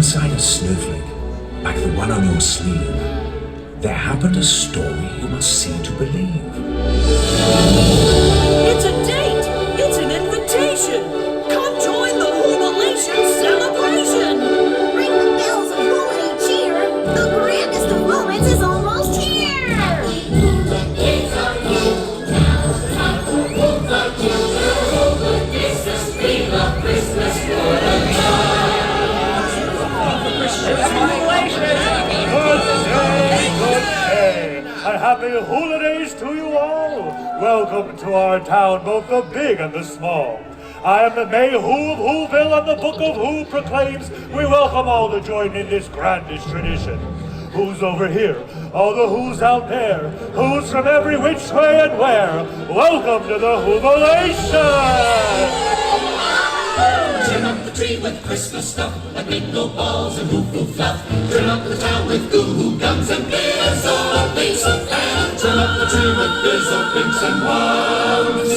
inside a snowflake, like the one on your sleeve, there happened a story you must see to believe. It's a date! It's an invitation! Come join the Jubilation celebration! Ring the bells of holiday cheer! The grandest of moments is almost here! And happy holidays to you all! Welcome to our town, both the big and the small. I am the May Who of Whoville, and the Book of Who proclaims we welcome all to join in this grandest tradition. Who's over here? All the who's out there? Who's from every which way and where? Welcome to the Whobilation! Trim up the tree with Christmas stuff, like bingo balls and hoo-hoo fluff. Trim up the town with goo-hoo gums and bizzle pinks. And trim up the tree with bizzle pinks and wows.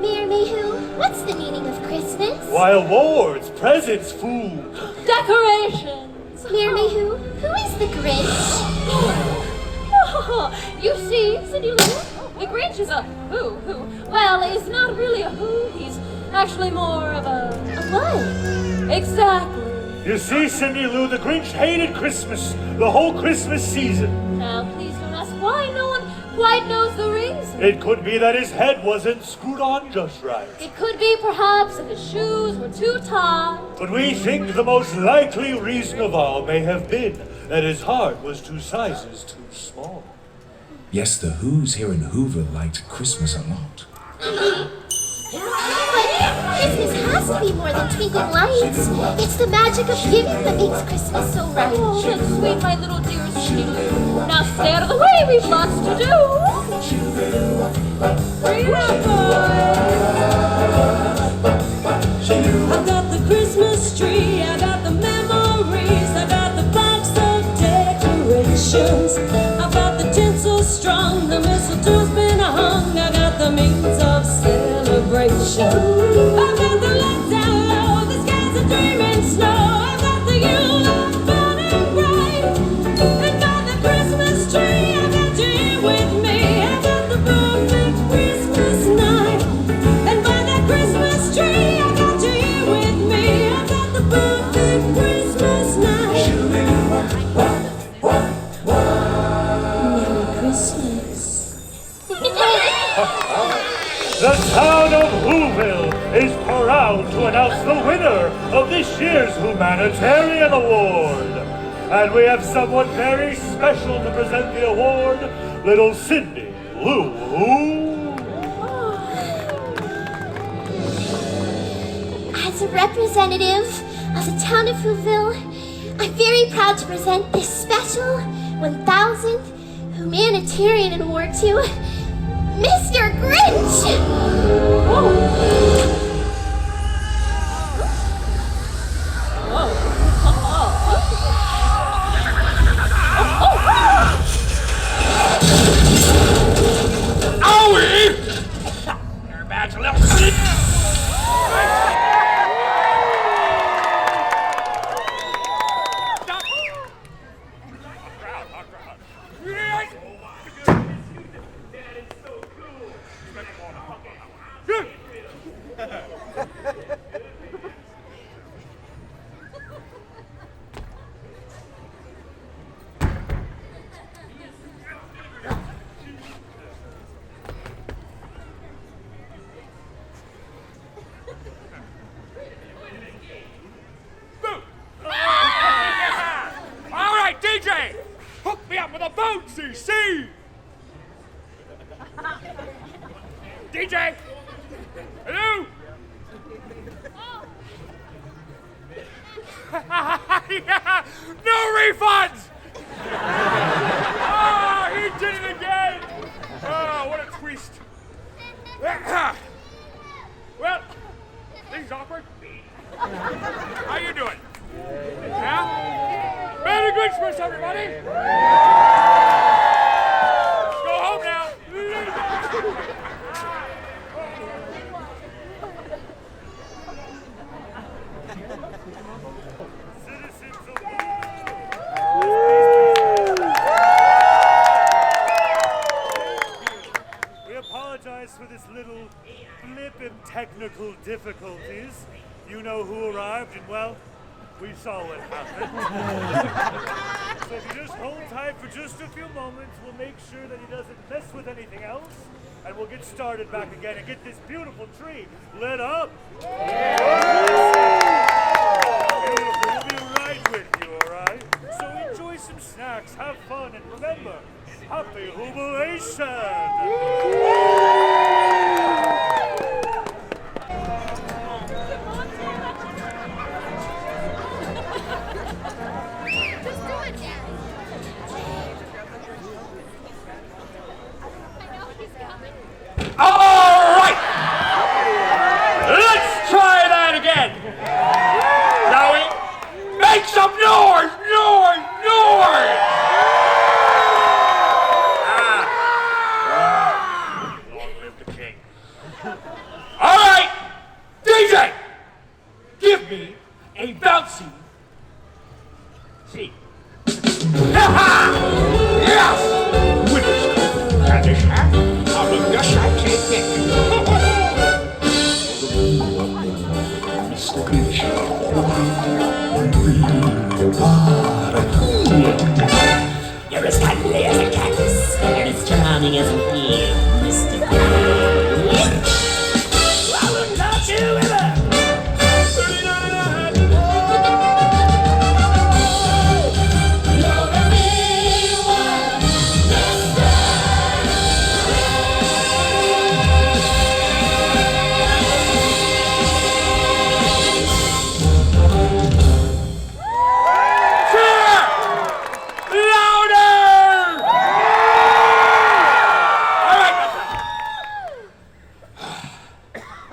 Mayor Mayhew, what's the meaning of Christmas? Why, awards, presents, food. Decorations! Mayor Mayhew, who is the Grinch? You see, Cindy Lou, the Grinch is a who. Well, he's not really a who, he's actually more of a what? Exactly. You see, Cindy Lou, the Grinch hated Christmas, the whole Christmas season. Now, please don't ask why. No one quite knows the reason. It could be that his head wasn't screwed on just right. It could be, perhaps, if his shoes were too tight. But we think the most likely reason of all may have been that his heart was 2 sizes too small. Yes, the Who's here in Whoville liked Christmas a lot. But Christmas has to be more than twinkling lights. It's the magic of giving that makes Christmas so right. Oh, that's sweet, my little dear Cindy Lou. Now stay out of the way, we've lots to do. I got the Christmas tree, I got the memories, I got the box of decorations. I got the tinsel strung, the mistletoe's been hung, I got the means of celebration. I got the lights down low, the skies are dreaming snow, I got the Yule log burning bright. And by the Christmas tree, I got you here with me, I got the perfect Christmas night. And by that Christmas tree, I got you here with me, I got the perfect Christmas night. Merry Christmas. The town of Whoville is proud to announce the winner of this year's Humanitarian Award. And we have someone very special to present the award, little Cindy Lou. As a representative of the town of Whoville, I'm very proud to present this special 1000th Humanitarian Award to Mr. Grinch! Owie! Your bad's a little sick. All right, DJ, hook me up with a bouncy C. DJ, hello. Yeah, no refunds. Oh, he did it again. Oh, what a twist. Well, this is awkward. How you doing? Yeah? Merry Christmas, everybody! Go home now. apologize for this little blip in technical difficulties. You know who arrived, and well, we saw what happened. So if you just hold tight for just a few moments, we'll make sure that he doesn't mess with anything else, and we'll get started back again and get this beautiful tree lit up. Beautiful. We'll be right with you, all right? So enjoy some snacks, have fun, and remember, happy jubilation! All right! Let's try that again! Shall we? Make some noise! Noise! Noise! Long live the king. All right! DJ! Give me a bouncy seat. Yes! With this and this hat, I will just take it. Mr. Grinch. You're as cuddly as a cactus, and as charming as a bee, Mr. Grinch. I would love you ever. You're a real one, Mr.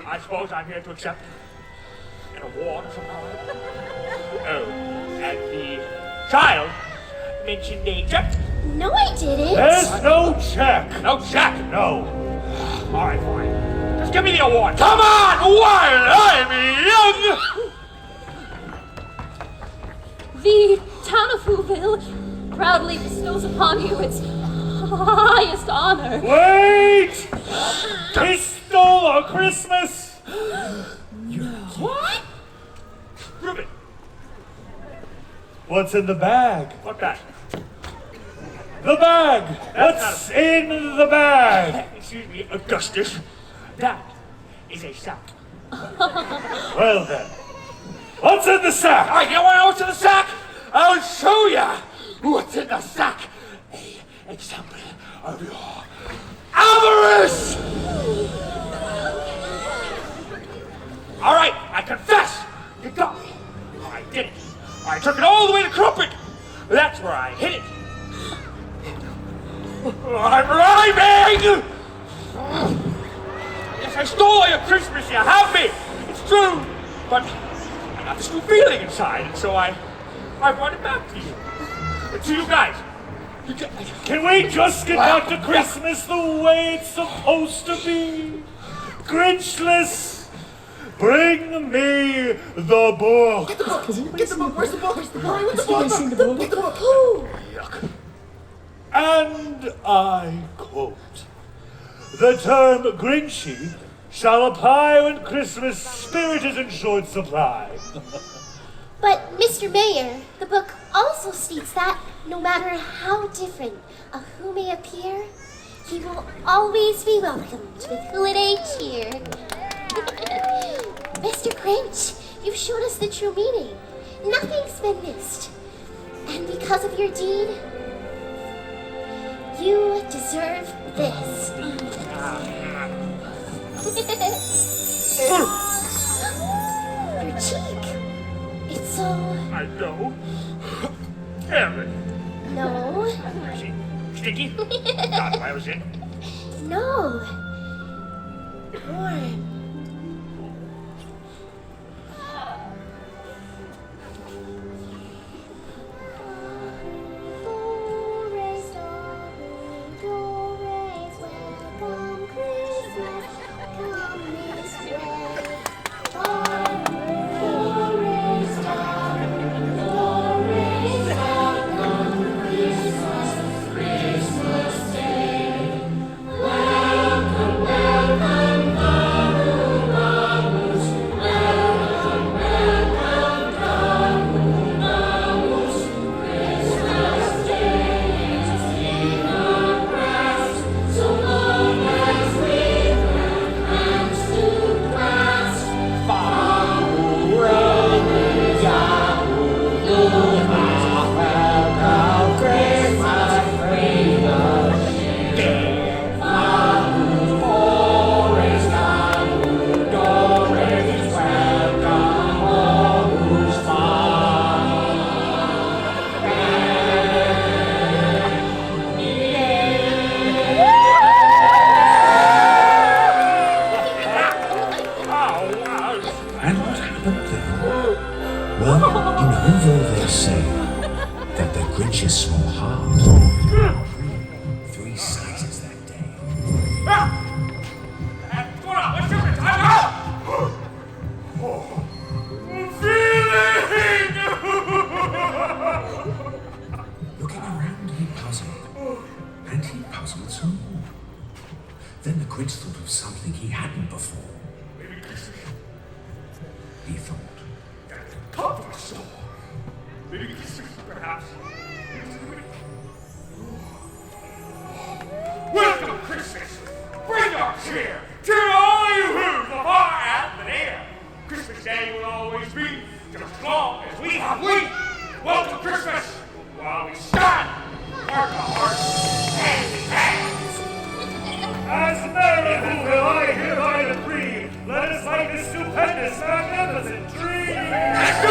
I suppose I'm here to accept an award from her. Oh, and the child mentioned a check. No, I didn't. There's no check. No check. No. All right, fine. Just give me the award. Come on, while I'm young. The town of Whoville proudly bestows upon you its highest honor. Wait! He stole our Christmas! What? Prove it. What's in the bag? What bag? The bag! What's in the bag? Excuse me, Augustus. That is a sack. Well then, what's in the sack? All right, you want to know what's in the sack? I'll show ya what's in the sack. A example of your avarice. All right, I confess. You got me. I did it. I took it all the way to Crumpet. That's where I hid it. I'm rhyming! Yes, I stole all your Christmas. You have me. It's true. But I got this new feeling inside, and so I brought it back to you. To you guys. Can we just get back to Christmas the way it's supposed to be? Grinchless! Bring me the book! Get the book! Where's the book? Hurry with the book! Yuck. And I quote, "The term Grinchy shall apply when Christmas spirit is in short supply." But, Mr. Mayor, the book also states that no matter how different a who may appear, he will always be welcomed with holiday cheer. Mr. Grinch, you've showed us the true meaning. Nothing's been missed. And because of your deed, you deserve this. Your cheek. It's so... I know. Aaron. No. Is it sticky? Not why I was in. No. Warm. Welcome, welcome. Then the Grinch thought of something he hadn't before. Maybe Christmas. He thought, Comfort store. Maybe Christmas, perhaps. Welcome, Christmas. Bring our cheer to all you who's afar and the near. Christmas Day will always be just as long as we have we. Welcome, Christmas, while we stand heart to heart, hand in hand. As Mary Whoville, I hereby decree, let us light this stupendous, magnificent tree.